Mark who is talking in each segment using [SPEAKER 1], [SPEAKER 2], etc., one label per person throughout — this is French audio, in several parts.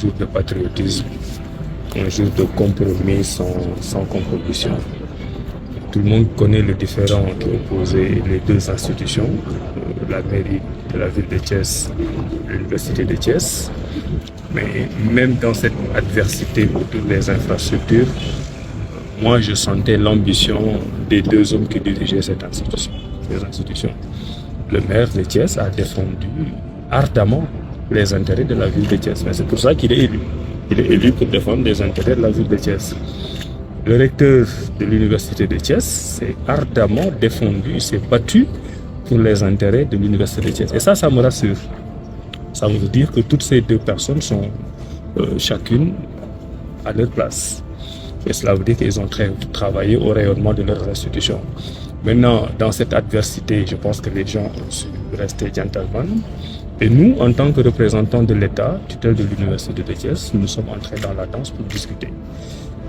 [SPEAKER 1] jour de patriotisme, un jour de compromis sans compromission. Tout le monde connaît le différend qui opposait les deux institutions, la mairie de la ville de Thiès, l'université de Thiès. Mais même dans cette adversité autour des infrastructures, moi je sentais l'ambition des deux hommes qui dirigeaient cette institution, ces institutions. Le maire de Thiès a défendu ardemment les intérêts de la ville de Thiès. Mais c'est pour ça qu'il est élu. Il est élu pour défendre les intérêts de la ville de Thiès. Le recteur de l'université de Thiès s'est ardemment défendu, s'est battu pour les intérêts de l'université de Thiès. Et ça me rassure. Ça veut dire que toutes ces deux personnes sont chacune à leur place. Et cela veut dire qu'ils ont travaillé au rayonnement de leurs institutions. Maintenant, dans cette adversité, je pense que les gens ont su rester gentlemen. Et nous, en tant que représentants de l'État, tutelle de l'université de Thiès, nous sommes entrés dans la danse pour discuter.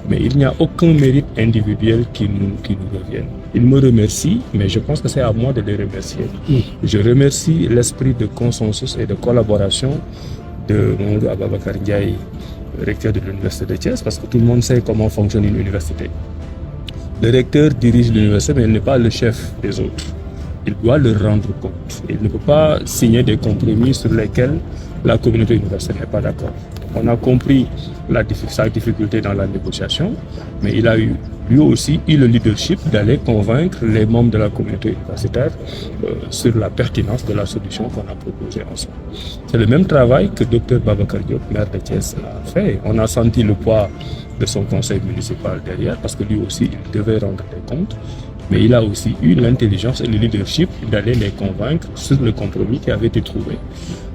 [SPEAKER 1] Mais il n'y a aucun mérite individuel qui nous revienne. Ils me remercient, mais je pense que c'est à moi de les remercier. Je remercie l'esprit de consensus et de collaboration de Mamadou Ababacar Ndiaye, recteur de l'université de Thiès, parce que tout le monde sait comment fonctionne une université. Le recteur dirige l'université, mais il n'est pas le chef des autres. Il doit leur rendre compte. Il ne peut pas signer des compromis sur lesquels la communauté universitaire n'est pas d'accord. On a compris sa difficulté dans la négociation, mais il a eu lui aussi eu le leadership d'aller convaincre les membres de la communauté universitaire sur la pertinence de la solution qu'on a proposée ensemble. C'est le même travail que Dr Babacar Diop, maire de Thiès, a fait. On a senti le poids de son conseil municipal derrière, parce que lui aussi, il devait rendre des comptes. Mais il a aussi eu l'intelligence et le leadership d'aller les convaincre sur le compromis qui avait été trouvé.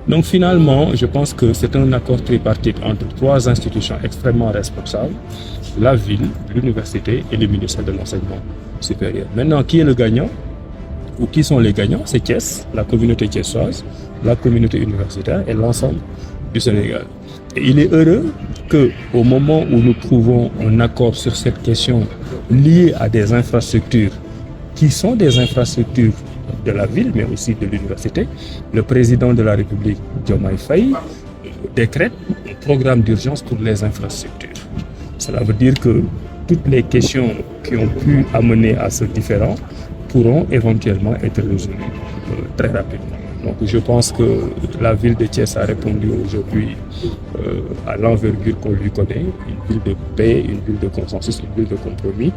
[SPEAKER 1] Donc finalement, je pense que c'est un accord tripartite entre trois institutions extrêmement responsables, la ville, l'université et le ministère de l'enseignement supérieur. Maintenant, qui est le gagnant ou qui sont les gagnants? C'est Thiès, la communauté thiessoise, la communauté universitaire et l'ensemble du Sénégal. Et il est heureux qu'au moment où nous trouvons un accord sur cette question liée à des infrastructures qui sont des infrastructures de la ville, mais aussi de l'université, le président de la République, Diomaye Faye, décrète un programme d'urgence pour les infrastructures. Cela veut dire que toutes les questions qui ont pu amener à ce différend pourront éventuellement être résolues très rapidement. Donc je pense que la ville de Thiès a répondu aujourd'hui à l'envergure qu'on lui connaît, une ville de paix, une ville de consensus, une ville de compromis.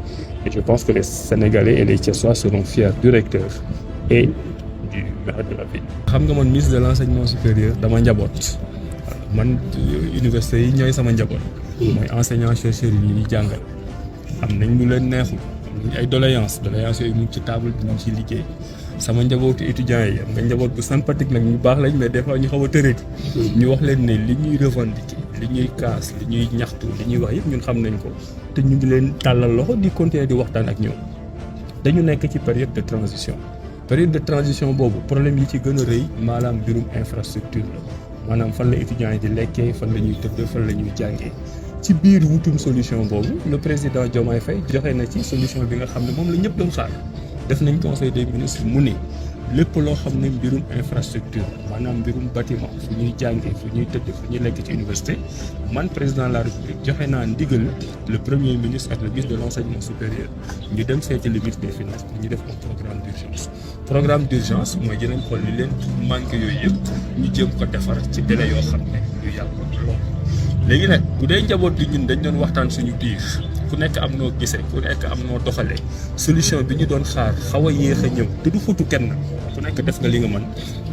[SPEAKER 1] Et je pense que les Sénégalais et les Thiessois seront fiers du recteur et du maire de la ville. Xam nga man ministre de l'enseignement supérieur dama njaboot man université yi ñooy sama njaboot mooy enseignant chercheurs yi ñuy jàngal am nañ lu leen neexul ay doléances yooyu mu ngi ci table bi ñu ngi ciy liggéey sama njabootu étudiants yi am nga njaboot bu sympathique nag ñu baax lañ, mais des fois ñu xaw a tërëti ñu wax leen ne li ñuy revendiquer li ñuy kaas li ñuy ñaxtu li ñuy wax yëpp ñun xam nañ ko te ñu ngi leen tàllal loxo di continuer di waxtaan ak ñoom. Dañu nekk ci période de transition boobu problème yi ci gën a rëy maanaam mbirum infrastructure la maanaam fan la étudiants yi di lekkee, fan la ñuy tëdd, fan la ñuy jàngee. Ci biir wutum solution boobu le président Diomaye Faye joxe na ci solution bi nga xam ne moom la ñëpp doon xaar. Def nañ conseil des ministres mu ne lépp loo xam ne mbirum infrastructure maanaam mbirum bâtiment fu ñuy jàngee, fu ñuy tëdd, fu ñuy lekk ci université, man président de la République joxe naa ndigal le premier ministre ak le ministre de l'enseignement supérieur ñu dem seeti le ministre des finances pour ñu def un programme d'urgence. Programme d'urgence mooy dinañ xool li leen manqué yooyu yëpp ñu jéem ko defar ci délai yoo xam ne yu yàgg lool. Léegi nag bu dee njaboot li ñun dañ doon waxtaan suñu biir ku nekk am noo gisee ku nekk am noo doxalee solution bi ñu doon xaar xaw a yéex a ñëw te du futu kenn ku nekk def nga li nga mën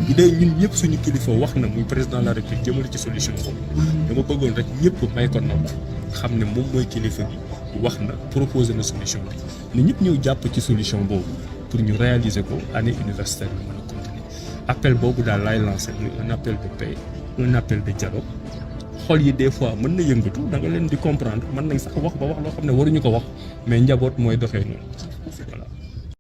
[SPEAKER 1] bu dee ñun ñëpp suñu kilifa wax na muy président de la République jëmale ci solution boobu dama bëggoon rek ñëpp may ko nopp xam ne moom mooy kilifa bi wax na proposé na solution bi ni ñëpp ñëw jàpp ci solution boobu pour ñu réaliser ko année universitaire bi mën a continuer. Appel boobu daal laay lancé muy un appel de paix, un appel de dialogue. Xol yi des fois mën na yëngatu da nga leen di comprendre mën nañ sax wax ba wax loo xam ne waruñu ko wax mais njaboot mooy doxee noonu.